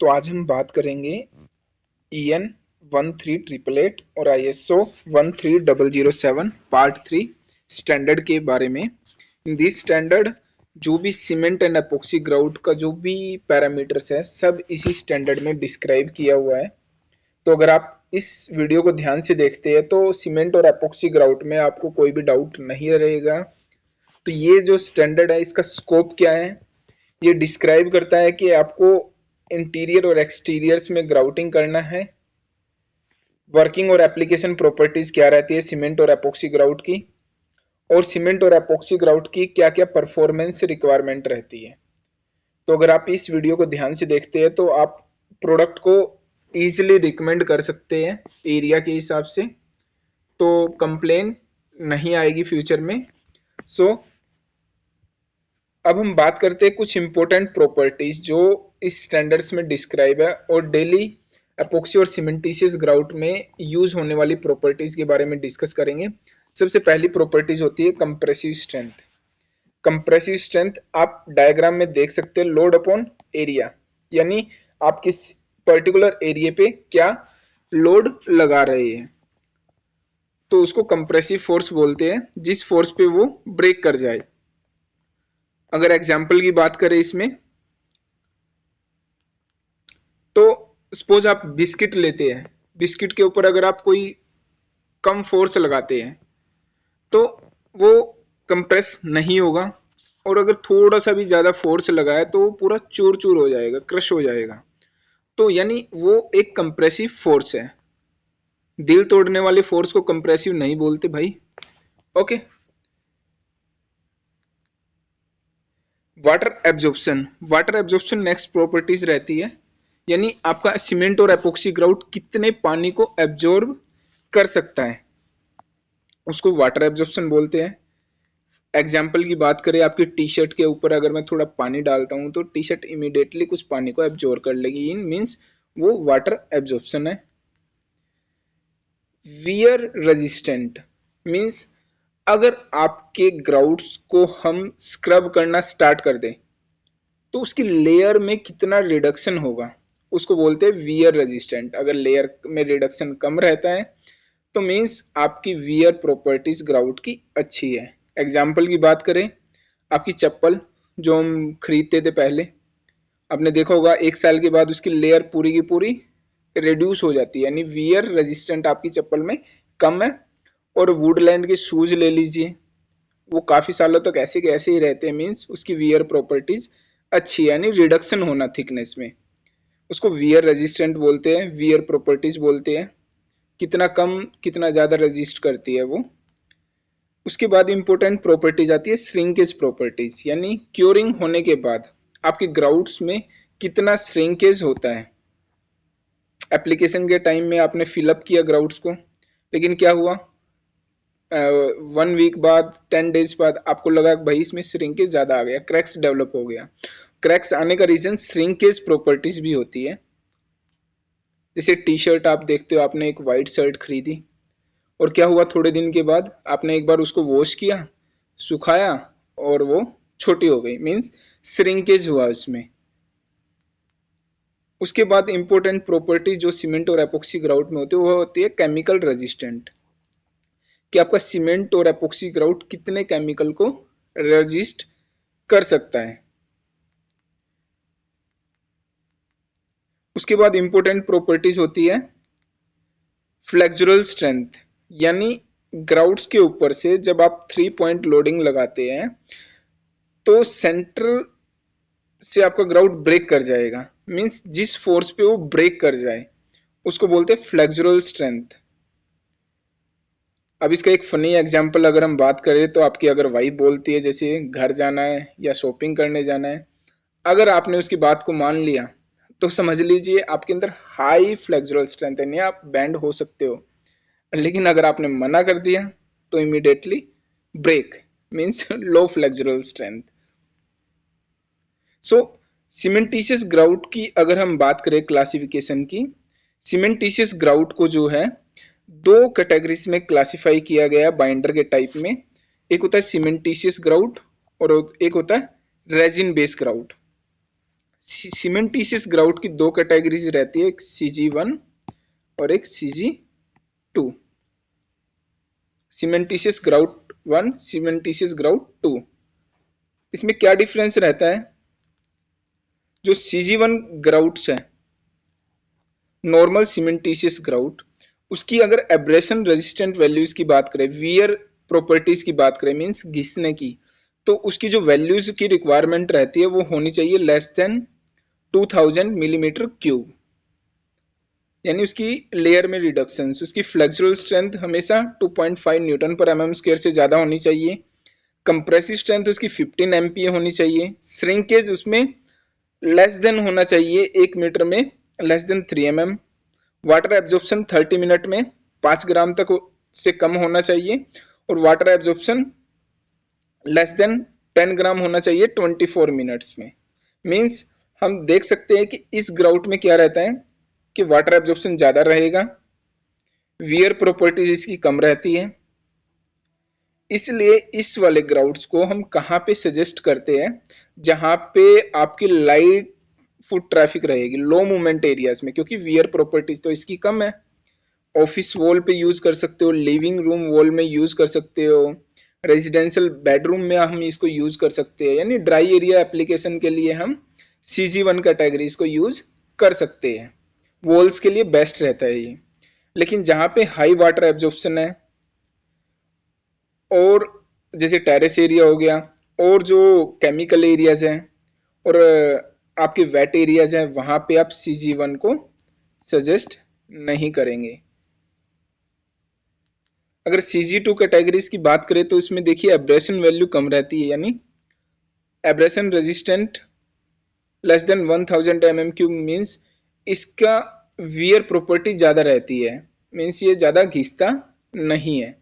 तो आज हम बात करेंगे EN 13888 और ISO 13007 पार्ट 3 स्टैंडर्ड के बारे में। इन दिस स्टैंडर्ड जो भी सीमेंट एंड एपोक्सी ग्राउट का जो भी पैरामीटर्स है सब इसी स्टैंडर्ड में डिस्क्राइब किया हुआ है। तो अगर आप इस वीडियो को ध्यान से देखते हैं तो सीमेंट और एपोक्सी ग्राउट में आपको कोई भी डाउट नहीं रहेगा। तो ये जो स्टैंडर्ड है इसका स्कोप क्या है, ये डिस्क्राइब करता है कि आपको इंटीरियर और एक्सटीरियर्स में ग्राउटिंग करना है। वर्किंग और एप्लीकेशन प्रॉपर्टीज क्या रहती है सीमेंट और एपोक्सी ग्राउट की, और सीमेंट और एपोक्सी ग्राउट की क्या क्या परफॉर्मेंस रिक्वायरमेंट रहती है। तो अगर आप इस वीडियो को ध्यान से देखते हैं तो आप प्रोडक्ट को ईजिली रिकमेंड कर सकते हैं एरिया के हिसाब से, तो कंप्लेन नहीं आएगी फ्यूचर में। सो अब हम बात करते हैं कुछ इंपॉर्टेंट प्रॉपर्टीज जो इस स्टैंडर्ड्स में डिस्क्राइब है और डेली एपोक्सी और सीमेंटिशियस ग्राउट में यूज होने वाली प्रॉपर्टीज के बारे में डिस्कस करेंगे। सबसे पहली प्रॉपर्टीज होती है कंप्रेसिव स्ट्रेंथ। कंप्रेसिव स्ट्रेंथ आप डायग्राम में देख सकते हैं, लोड अपॉन एरिया, यानी आप किस पर्टिकुलर एरिया पे क्या लोड लगा रहे हैं, तो उसको कंप्रेसिव फोर्स बोलते हैं, जिस फोर्स पे वो ब्रेक कर जाए। अगर एग्जाम्पल की बात करें इसमें, तो सपोज आप बिस्किट लेते हैं, बिस्किट के ऊपर अगर आप कोई कम फोर्स लगाते हैं तो वो कंप्रेस नहीं होगा, और अगर थोड़ा सा भी ज़्यादा फोर्स लगाए तो वो पूरा चूर चूर हो जाएगा, क्रश हो जाएगा। तो यानी वो एक कंप्रेसिव फोर्स है। दिल तोड़ने वाले फोर्स को कंप्रेसिव नहीं बोलते भाई। Okay. Water absorption, water absorption next properties रहती है, यानी आपका सीमेंट और एपोक्सी ग्राउट कितने पानी को एब्जॉर्ब कर सकता है, उसको वाटर एब्जॉर्प्शन बोलते हैं। एग्जाम्पल की बात करें, आपकी टी शर्ट के ऊपर अगर मैं थोड़ा पानी डालता हूं तो टी शर्ट इमीडिएटली कुछ पानी को एब्जॉर्ब कर लेगी, इन मीन्स वो वाटर एब्जॉर्प्शन है। वियर रेजिस्टेंट मीन्स अगर आपके ग्राउट्स को हम स्क्रब करना स्टार्ट कर दें तो उसकी लेयर में कितना रिडक्शन होगा, उसको बोलते हैं वियर रेजिस्टेंट। अगर लेयर में रिडक्शन कम रहता है तो मीन्स आपकी वियर प्रॉपर्टीज ग्राउट की अच्छी है। एग्जाम्पल की बात करें, आपकी चप्पल जो हम खरीदते थे पहले, आपने देखा होगा 1 साल के बाद उसकी लेयर पूरी की पूरी रिड्यूस हो जाती है, यानी वियर रेजिस्टेंट आपकी चप्पल में कम है। और वुडलैंड के शूज ले लीजिए, वो काफ़ी सालों तक ऐसे के ऐसे ही रहते हैं, मीन्स उसकी वियर प्रॉपर्टीज अच्छी है, यानी रिडक्शन होना थिकनेस में, उसको वियर रेजिस्टेंट बोलते हैं, वियर प्रॉपर्टीज बोलते हैं। कितना कम कितना ज़्यादा रेजिस्ट करती है वो। उसके बाद इंपॉर्टेंट प्रॉपर्टीज आती है श्रिंकेज प्रॉपर्टीज, यानी क्योरिंग होने के बाद आपके ग्राउट्स में कितना श्रिंकेज होता है। एप्लीकेशन के टाइम में आपने फिलअप किया ग्राउट्स को, लेकिन क्या हुआ, 1 वीक बाद 10 डेज बाद आपको लगा भाई इसमें श्रिंकेज ज़्यादा आ गया, क्रैक्स डेवलप हो गया। क्रैक्स आने का रीजन श्रिंकेज प्रॉपर्टीज भी होती है। जैसे टी शर्ट आप देखते हो, आपने एक वाइट शर्ट खरीदी और क्या हुआ, थोड़े दिन के बाद आपने एक बार उसको वॉश किया, सुखाया और वो छोटी हो गई, मीन्स श्रिंकेज हुआ उसमें। उसके बाद इंपॉर्टेंट प्रॉपर्टीज जो सीमेंट और एपोक्सी ग्राउट में होती है वो होती है केमिकल रेजिस्टेंट, कि आपका सीमेंट और एपोक्सी ग्राउट कितने केमिकल को रेजिस्ट कर सकता है। उसके बाद इंपॉर्टेंट प्रॉपर्टीज होती है फ्लेक्सुरल स्ट्रेंथ, यानी ग्राउट्स के ऊपर से जब आप 3 पॉइंट लोडिंग लगाते हैं तो सेंटर से आपका ग्राउट ब्रेक कर जाएगा, मीन्स जिस फोर्स पे वो ब्रेक कर जाए उसको बोलते हैं फ्लेक्सुरल स्ट्रेंथ। अब इसका एक फनी एग्जांपल अगर हम बात करें तो आपकी अगर वाइफ बोलती है जैसे घर जाना है या शॉपिंग करने जाना है, अगर आपने उसकी बात को मान लिया तो समझ लीजिए आपके अंदर हाई फ्लेक्सुरल स्ट्रेंथ है, नहीं आप बैंड हो सकते हो। लेकिन अगर आपने मना कर दिया तो immediately break, means low flexural strength. So cementitious grout की अगर हम बात करें क्लासिफिकेशन की, सीमेंटिशियस ग्राउट को जो है 2 कैटेगरीज में क्लासिफाई किया गया बाइंडर के टाइप में। एक होता है सीमेंटिशियस ग्राउट और एक होता है रेजिन बेस ग्राउट। सीमेंटीशियस ग्राउट की दो कैटेगरीज रहती है, एक CG1 और एक CG2। Cementitious grout 1, cementitious grout 2। इसमें क्या डिफरेंस रहता है? जो CG1 ग्राउट्स है, नॉर्मल सीमेंटीशियस ग्राउट, उसकी अगर एब्रेशन रेजिस्टेंट वैल्यूज की बात करें, वियर प्रॉपर्टीज की बात करें, मींस घिसने की, तो उसकी जो वैल्यूज की रिक्वायरमेंट रहती है वो होनी चाहिए लेस देन 2000 मिलीमीटर क्यूब, यानी उसकी लेयर में रिडक्शन, उसकी फ्लेक्सुरल स्ट्रेंथ हमेशा 2.5 न्यूटन पर mm स्क्वायर से ज़्यादा होनी चाहिए। कंप्रेसिव स्ट्रेंथ उसकी 15 MPa होनी चाहिए। श्रिंकेज उसमें लेस देन होना चाहिए 1 मीटर में less than 3 mm। Water absorption 30 minute में 5 ग्राम तक से कम होना चाहिए, और वाटर एब्जॉर्प्शन लेस देन 10 ग्राम होना चाहिए 24 मिनट्स में। मींस हम देख सकते हैं कि इस ग्राउट में क्या रहता है कि वाटर एब्जॉर्प्शन ज़्यादा रहेगा, वियर प्रॉपर्टीज इसकी कम रहती है। इसलिए इस वाले ग्राउट्स को हम कहाँ पे सजेस्ट करते हैं? जहाँ पे आपकी लाइट फुट ट्रैफिक रहेगी, लो मूवमेंट एरियाज में, क्योंकि वियर प्रॉपर्टीज तो इसकी कम है। ऑफिस वॉल पे यूज कर सकते हो, लिविंग रूम वॉल में यूज कर सकते हो, रेजिडेंशियल बेडरूम में हम इसको यूज कर सकते हैं, यानी ड्राई एरिया एप्लीकेशन के लिए हम CG1 कैटेगरीज को यूज कर सकते हैं। वॉल्स के लिए बेस्ट रहता है ये। लेकिन जहाँ पे हाई वाटर एब्जॉर्प्शन है, और जैसे टेरेस एरिया हो गया, और जो केमिकल एरियाज हैं, और आपके वेट एरियाज हैं, वहाँ पे आप CG1 को सजेस्ट नहीं करेंगे। अगर CG2 कैटेगरीज की बात करें तो इसमें देखिए एब्रेशन वैल्यू कम रहती है, यानी abrasion resistant less than 1000 mm3 means इसका वियर प्रॉपर्टी ज़्यादा रहती है, मीन्स ये ज़्यादा घिसता नहीं है।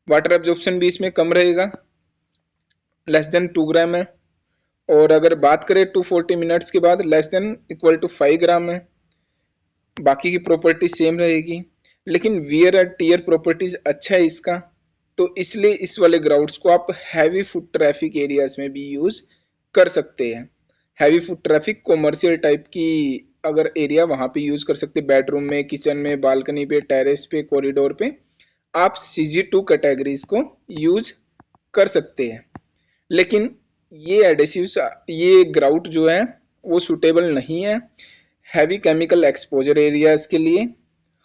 वाटर एब्जॉर्प्शन भी इसमें कम रहेगा, लेस देन 2 ग्राम है, और अगर बात करें 240 मिनट्स के बाद लेस देन इक्वल टू 5 ग्राम है। बाकी की प्रॉपर्टी सेम रहेगी, लेकिन वियर और टीयर प्रॉपर्टीज अच्छा है इसका, तो इसलिए इस वाले ग्राउट्स को आप हैवी फुट ट्रैफिक एरियाज में भी यूज कर सकते हैं। Heavy foot traffic commercial type की अगर एरिया, वहां पे यूज कर सकते हैं, बेडरूम में, किचन में, बालकनी पे, टेरेस पे, कॉरिडोर पे आप CG2 कैटेगरीज को यूज कर सकते हैं। लेकिन ये एडेसिव्स, ये ग्राउट जो है वो सुटेबल नहीं है हैवी केमिकल एक्सपोजर एरियाज के लिए,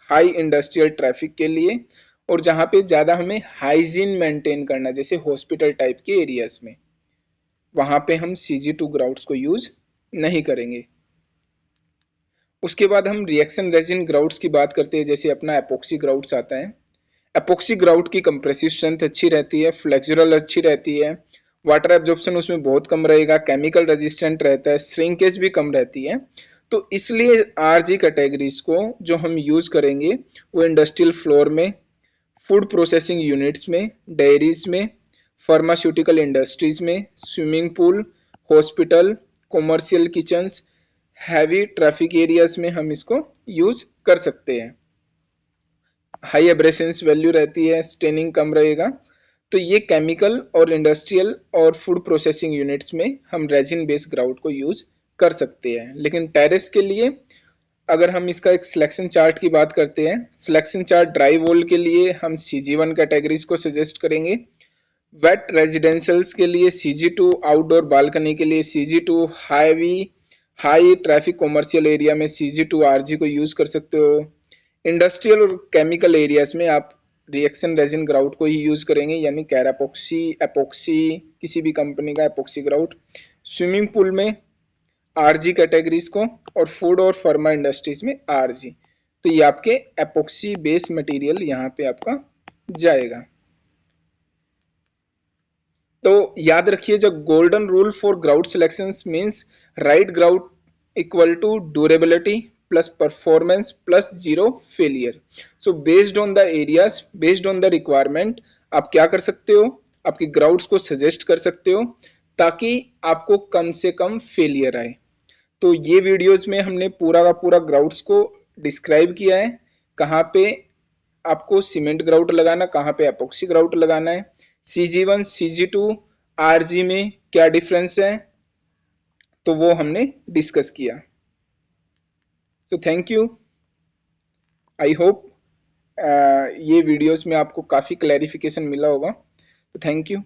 हाई इंडस्ट्रियल ट्रैफिक के लिए, और जहाँ पे ज़्यादा हमें हाइजीन मेंटेन करना, जैसे हॉस्पिटल टाइप के एरियाज में, वहाँ पे हम CG2 ग्राउट्स को यूज नहीं करेंगे। उसके बाद हम रिएक्शन रेजिन ग्राउट्स की बात करते हैं, जैसे अपना एपोक्सी ग्राउट्स आता है। एपोक्सी ग्राउट की कंप्रेसिव स्ट्रेंथ अच्छी रहती है, फ्लेक्सुरल अच्छी रहती है, वाटर एब्जॉर्प्शन उसमें बहुत कम रहेगा, केमिकल रेजिस्टेंट रहता है, श्रिंकेज भी कम रहती है। तो इसलिए RG कैटेगरीज को जो हम यूज करेंगे वो इंडस्ट्रियल फ्लोर में, फूड प्रोसेसिंग यूनिट्स में, डेयरीज में, फार्मास्यूटिकल इंडस्ट्रीज में, swimming pool, hospital, commercial kitchens, heavy traffic areas में हम इसको यूज कर सकते हैं। हाई एब्रेशंस वैल्यू रहती है, स्टेनिंग कम रहेगा। तो ये केमिकल और इंडस्ट्रियल और फूड प्रोसेसिंग यूनिट्स में हम रेजिन बेस्ड ग्राउट को यूज कर सकते हैं। लेकिन टेरेस के लिए अगर हम इसका एक सिलेक्शन चार्ट की बात करते हैं, सिलेक्शन चार्ट ड्राई वॉल के लिए हम CG1 कैटेगरीज को सजेस्ट करेंगे, वेट रेजिडेंशियल्स के लिए CG2, आउटडोर बालकनी के लिए CG2, high traffic commercial area में CG2 RG को यूज कर सकते हो। इंडस्ट्रियल और केमिकल एरियाज में आप रिएक्शन रेजिन ग्राउट को ही यूज करेंगे, यानी कैरापोक्सी, एपोक्सी, किसी भी कंपनी का एपोक्सी ग्राउट। स्विमिंग पूल में RG कैटेगरीज को, और फूड और फार्मा इंडस्ट्रीज में RG। तो ये आपके एपोक्सी बेस मटेरियल यहाँ पे आपका जाएगा। तो याद रखिए, जब golden rule for grout selection means right grout equal to durability plus performance plus zero failure. So based on the areas, based on the requirement, आप क्या कर सकते हो, आपके ग्राउट्स को सजेस्ट कर सकते हो ताकि आपको कम से कम फेलियर आए। तो ये वीडियोस में हमने पूरा का पूरा ग्राउट्स को डिस्क्राइब किया है, कहाँ पे आपको सीमेंट ग्राउट लगाना, कहाँ पे एपोक्सी ग्राउट लगाना है, CG1, CG2, RG में क्या डिफरेंस है, तो वो हमने डिस्कस किया। So thank you. I hope ये वीडियोस में आपको काफ़ी क्लैरिफिकेशन मिला होगा। तो थैंक यू।